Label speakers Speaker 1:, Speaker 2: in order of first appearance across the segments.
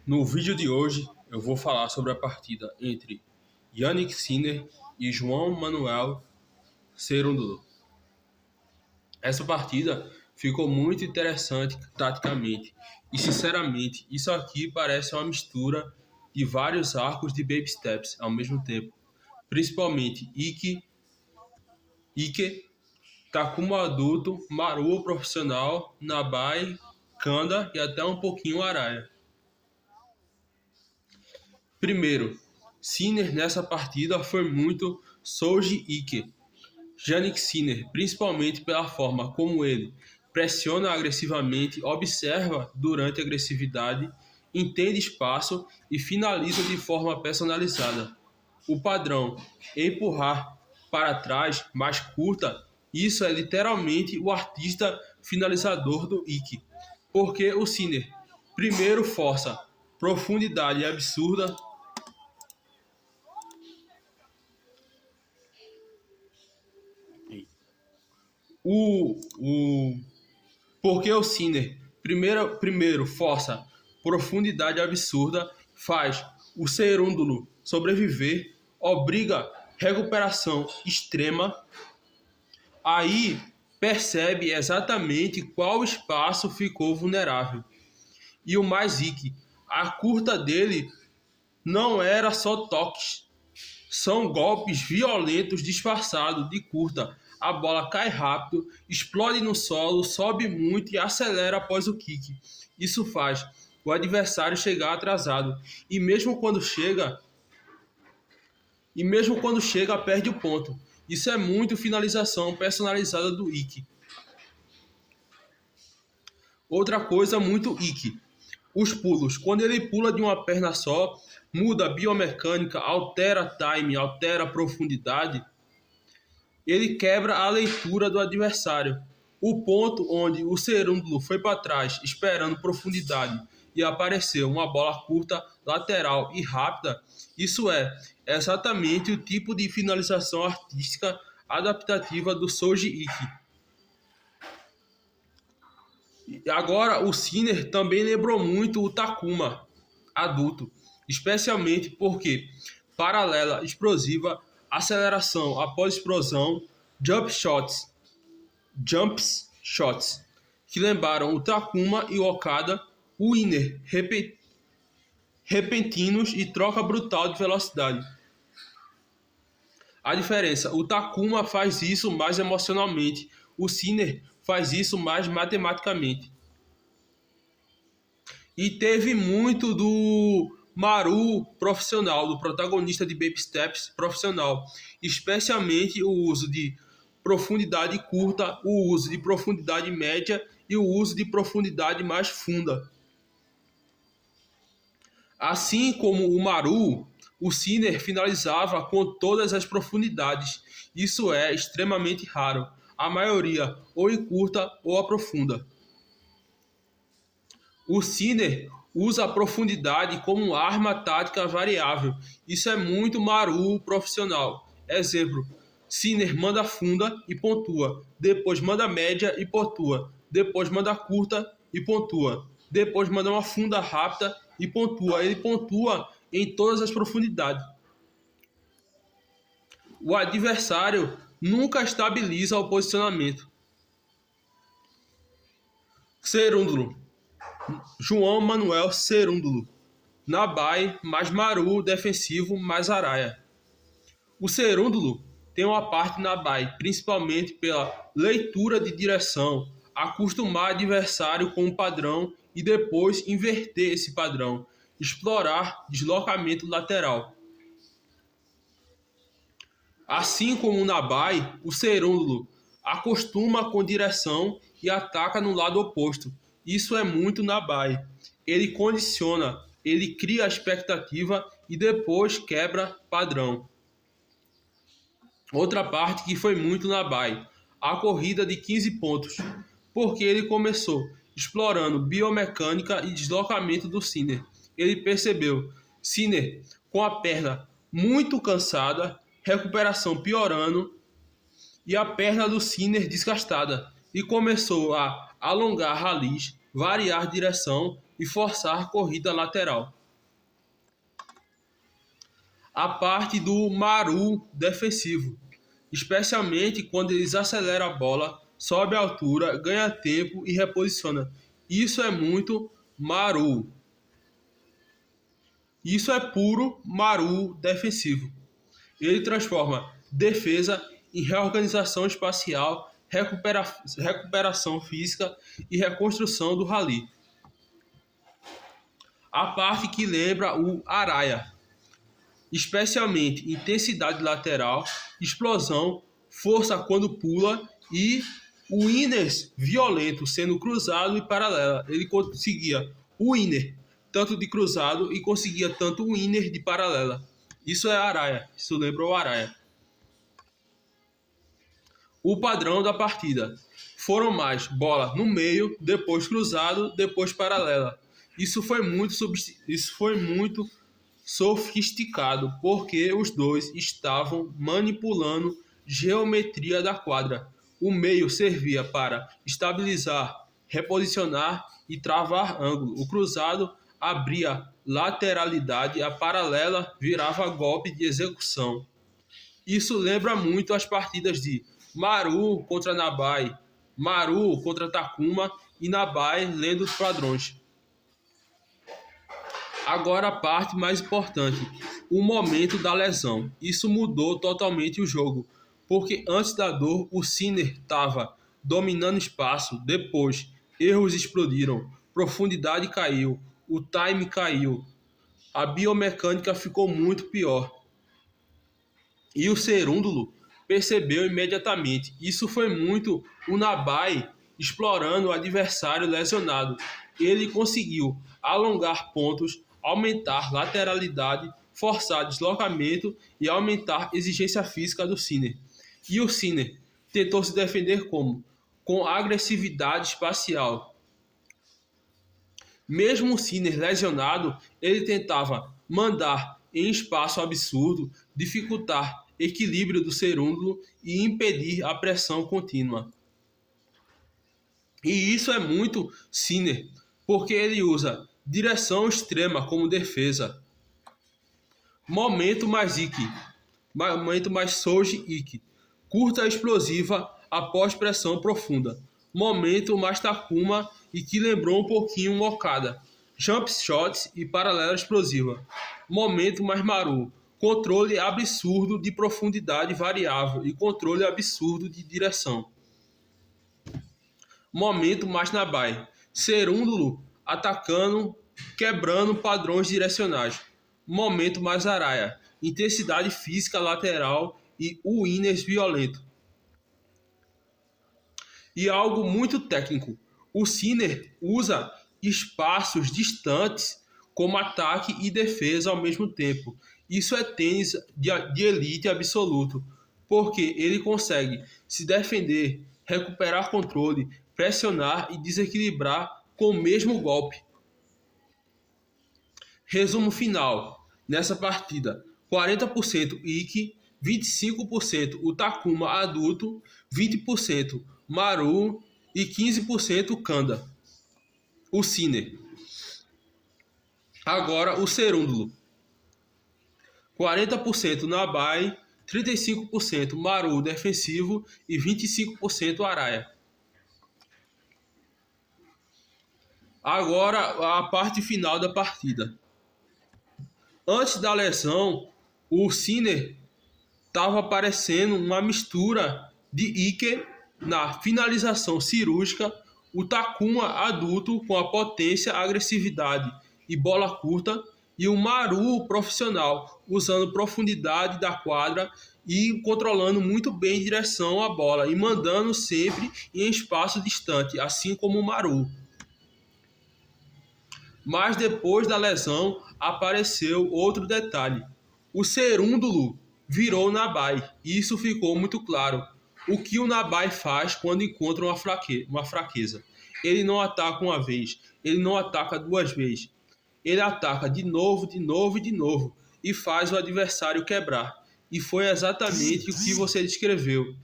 Speaker 1: No vídeo de hoje eu vou falar sobre a partida entre Jannik Sinner e João Manuel Cerúndolo. Essa partida ficou muito interessante taticamente e sinceramente isso aqui parece uma mistura de vários arcos de Baby Steps ao mesmo tempo, principalmente Ike, Takuma adulto, Maru profissional, Nabai, Kanda e até um pouquinho Araya. Primeiro, Sinner nessa partida foi muito Souji Ike. Jannik Sinner, principalmente pela forma como ele pressiona agressivamente, observa durante a agressividade, entende espaço e finaliza de forma personalizada. O padrão empurrar para trás mais curta, isso é literalmente o artista finalizador do Ike. Porque o Sinner primeiro força profundidade absurda. Porque o Sinner primeiro força profundidade absurda, faz o Cerúndolo sobreviver, obriga recuperação extrema, aí percebe exatamente qual espaço ficou vulnerável. E o mais Ike, a curta dele não era só toques, são golpes violentos disfarçados de curta. A bola cai rápido, explode no solo, sobe muito e acelera após o kick. Isso faz o adversário chegar atrasado. E mesmo quando chega, perde o ponto. Isso é muito finalização personalizada do Ike. Outra coisa muito Ike. Os pulos. Quando ele pula de uma perna só, muda a biomecânica, altera time, altera a profundidade, ele quebra a leitura do adversário. O ponto onde o Cerúndolo foi para trás, esperando profundidade, e apareceu uma bola curta, lateral e rápida, isso é exatamente o tipo de finalização artística adaptativa do Souji Ike. Agora, o Sinner também lembrou muito o Takuma adulto, especialmente porque paralela, explosiva, aceleração após explosão, jump shots, que lembraram o Takuma e o Okada, winner repentinos e troca brutal de velocidade. A diferença, o Takuma faz isso mais emocionalmente, o Sinner faz isso mais matematicamente. E teve muito do Maru profissional, do protagonista de Baby Steps profissional, especialmente o uso de profundidade curta, o uso de profundidade média e o uso de profundidade mais funda. Assim como o Maru, o Sinner finalizava com todas as profundidades. Isso é extremamente raro. A maioria ou encurta ou aprofunda. O Sinner usa a profundidade como arma tática variável. Isso é muito Maru profissional. Exemplo, Sinner manda funda e pontua. Depois manda média e pontua. Depois manda curta e pontua. Depois manda uma funda rápida e pontua. Ele pontua em todas as profundidades. O adversário nunca estabiliza o posicionamento. Cerúndolo. João Manuel Cerúndolo. Nabai mais Maru defensivo mais Araya. O Cerúndolo tem uma parte Nabai, principalmente pela leitura de direção, acostumar adversário com um padrão e depois inverter esse padrão, explorar deslocamento lateral. Assim como o Nabai, o Cerúndolo acostuma com direção e ataca no lado oposto. Isso é muito Nabai. Ele condiciona, ele cria a expectativa e depois quebra padrão. Outra parte que foi muito Nabai, a corrida de 15 pontos, porque ele começou explorando biomecânica e deslocamento do Sinner. Ele percebeu Sinner com a perna muito cansada, recuperação piorando e a perna do Sinner desgastada, e começou a alongar ralis, variar direção e forçar corrida lateral. a parte do Maru defensivo, especialmente quando eles aceleram a bola, sobe a altura, ganha tempo e reposiciona. Isso é muito Maru. Isso é puro Maru defensivo. Ele transforma defesa em reorganização espacial, recuperação física e reconstrução do rally. A parte que lembra o Araya, especialmente intensidade lateral, explosão, força quando pula e o inners violento sendo cruzado e paralela. Ele conseguia o inner tanto de cruzado e conseguia tanto o inner de paralela. Isso é Araya, isso lembra o Araya. O padrão da partida foram mais bola no meio, depois cruzado, depois paralela. Isso foi muito sofisticado, porque os dois estavam manipulando geometria da quadra. O meio servia para estabilizar, reposicionar e travar ângulo. O cruzado abria lateralidade, a paralela virava golpe de execução. Isso lembra muito as partidas de Maru contra Nabai, Maru contra Takuma e Nabai lendo os padrões. Agora a parte mais importante, o momento da lesão. Isso mudou totalmente o jogo, porque antes da dor o Sinner estava dominando espaço, depois erros explodiram, profundidade caiu, o time caiu, a biomecânica ficou muito pior. E o Cerúndulo percebeu imediatamente. Isso foi muito o Nabai explorando o adversário lesionado. Ele conseguiu alongar pontos, aumentar lateralidade, forçar deslocamento e aumentar exigência física do Sinner. E o Sinner tentou se defender como? Com agressividade espacial. Mesmo o Sinner lesionado, ele tentava mandar em espaço absurdo, dificultar equilíbrio do Cerúndulo e impedir a pressão contínua. E isso é muito Sinner, porque ele usa direção extrema como defesa. Momento mais Ikki, momento mais Soji Ikki. Curta explosiva após pressão profunda. Momento mais Takuma e que lembrou um pouquinho um Okada. Jump shots e paralela explosiva. Momento mais Maru. Controle absurdo de profundidade variável e controle absurdo de direção. Momento mais Nabai. Cerúndulo atacando, quebrando padrões direcionais. Momento mais Araya. Intensidade física lateral e o inners violento. E algo muito técnico. O Sinner usa espaços distantes como ataque e defesa ao mesmo tempo. Isso é tênis de elite absoluto, porque ele consegue se defender, recuperar controle, pressionar e desequilibrar com o mesmo golpe. Resumo final nessa partida: 40% Ikki, 25% o Takuma adulto, 20% Maru e 15% Kanda, o Sinner. Agora o Cerúndulo: 40% Nabai, 35% Maru defensivo e 25% Araya. Agora a parte final da partida. Antes da lesão, o Sinner estava parecendo uma mistura de Ike na finalização cirúrgica, o Takuma adulto com a potência, agressividade e bola curta, e o Maru profissional, usando profundidade da quadra e controlando muito bem direção à bola e mandando sempre em espaço distante, assim como o Maru. Mas depois da lesão apareceu outro detalhe: o Cerúndulo virou Nabai. Isso ficou muito claro. O que o Nabai faz quando encontra uma fraqueza? Ele não ataca uma vez, ele não ataca duas vezes. Ele ataca de novo, de novo e de novo e faz o adversário quebrar. E foi exatamente o que você descreveu.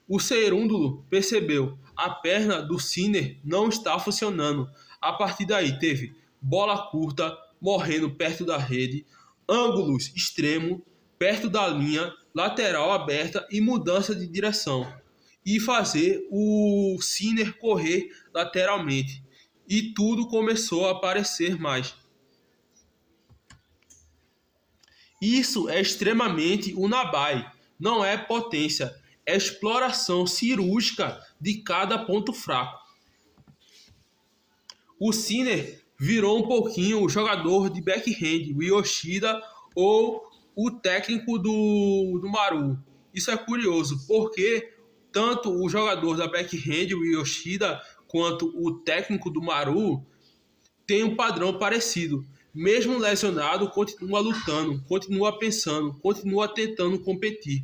Speaker 1: O Cerúndulo percebeu: a perna do Sinner não está funcionando. A partir daí teve bola curta, morrendo perto da rede, ângulos extremos, perto da linha lateral aberta e mudança de direção, e fazer o Sinner correr lateralmente. E tudo começou a aparecer mais. Isso é extremamente Unabai, não é potência, é exploração cirúrgica de cada ponto fraco. O Sinner virou um pouquinho o jogador de backhand, o Yoshida, ou o técnico do Maru. Isso é curioso, porque tanto o jogador da backhand, o Yoshida, quanto o técnico do Maru tem um padrão parecido. Mesmo lesionado, continua lutando, continua pensando, continua tentando competir.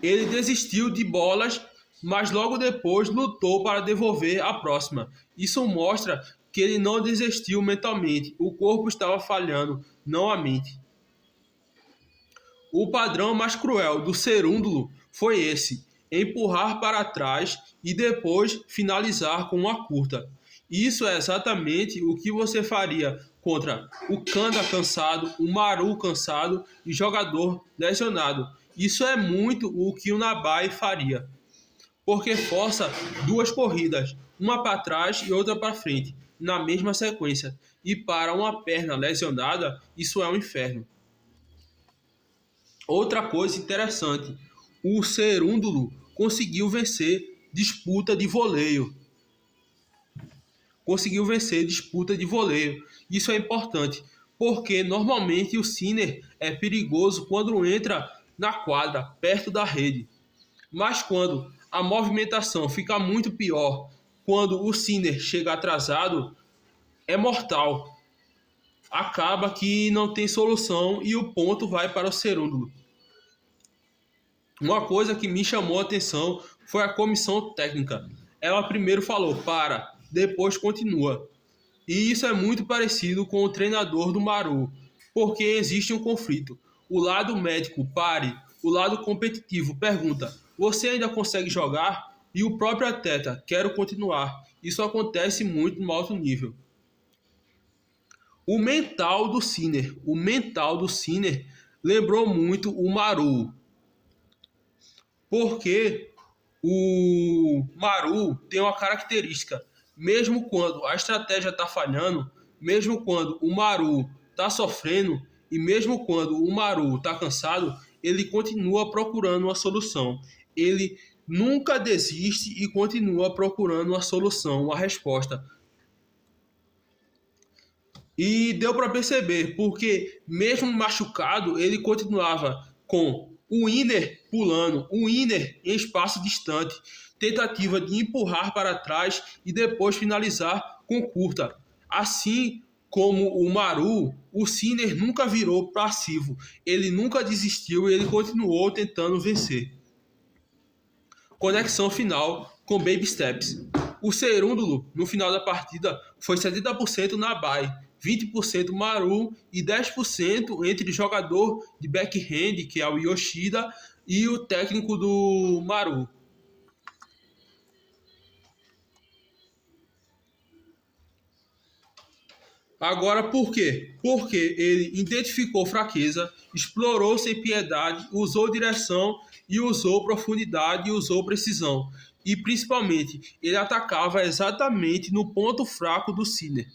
Speaker 1: Ele desistiu de bolas, mas logo depois lutou para devolver a próxima. Isso mostra que ele não desistiu mentalmente, o corpo estava falhando, não a mente. O padrão mais cruel do Cerúndulo foi esse: empurrar para trás e depois finalizar com uma curta. Isso é exatamente o que você faria contra o Kanda cansado, o Maru cansado e jogador lesionado. Isso é muito o que o Nabai faria, porque força duas corridas, uma para trás e outra para frente, na mesma sequência. E para uma perna lesionada, isso é um inferno. Outra coisa interessante, o Cerúndulo conseguiu vencer disputa de voleio. Isso é importante, porque normalmente o Sinner é perigoso quando entra na quadra, perto da rede. Mas quando a movimentação fica muito pior, quando o Sinner chega atrasado, é mortal. Acaba que não tem solução e o ponto vai para o Cerúndulo. Uma coisa que me chamou a atenção foi a comissão técnica. Ela primeiro falou para, depois continua. E isso é muito parecido com o treinador do Maru, porque existe um conflito. O lado médico pare, o lado competitivo pergunta: você ainda consegue jogar? E o próprio atleta: quero continuar. Isso acontece muito no alto nível. O mental do Sinner lembrou muito o Maru, porque o Maru tem uma característica: mesmo quando a estratégia está falhando, mesmo quando o Maru está sofrendo e mesmo quando o Maru está cansado, ele continua procurando uma solução. Ele nunca desiste e continua procurando uma solução, uma resposta. E deu para perceber, porque mesmo machucado, ele continuava com o inner pulando, o inner em espaço distante, tentativa de empurrar para trás e depois finalizar com curta. Assim como o Maru, o Sinner nunca virou passivo, ele nunca desistiu e ele continuou tentando vencer. Conexão final com Baby Steps. O Cerúndulo, no final da partida, foi 70% Nabai, 20% Maru e 10% entre jogador de backhand, que é o Yoshida, e o técnico do Maru. Agora, por quê? Porque ele identificou fraqueza, explorou sem piedade, usou direção e usou profundidade e usou precisão. E, principalmente, ele atacava exatamente no ponto fraco do Sinner.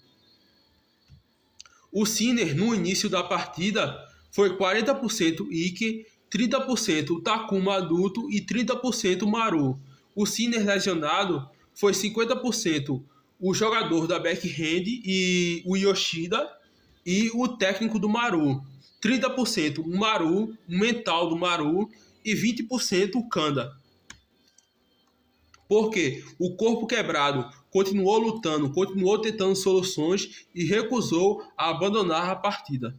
Speaker 1: O Sinner, no início da partida, foi 40% Ike, 30% Takuma adulto e 30% Maru. O Sinner lesionado foi 50% o jogador da backhand e o Yoshida e o técnico do Maru. 30% o Maru, o mental do Maru e 20% o Kanda. Porque o corpo quebrado continuou lutando, continuou tentando soluções e recusou a abandonar a partida.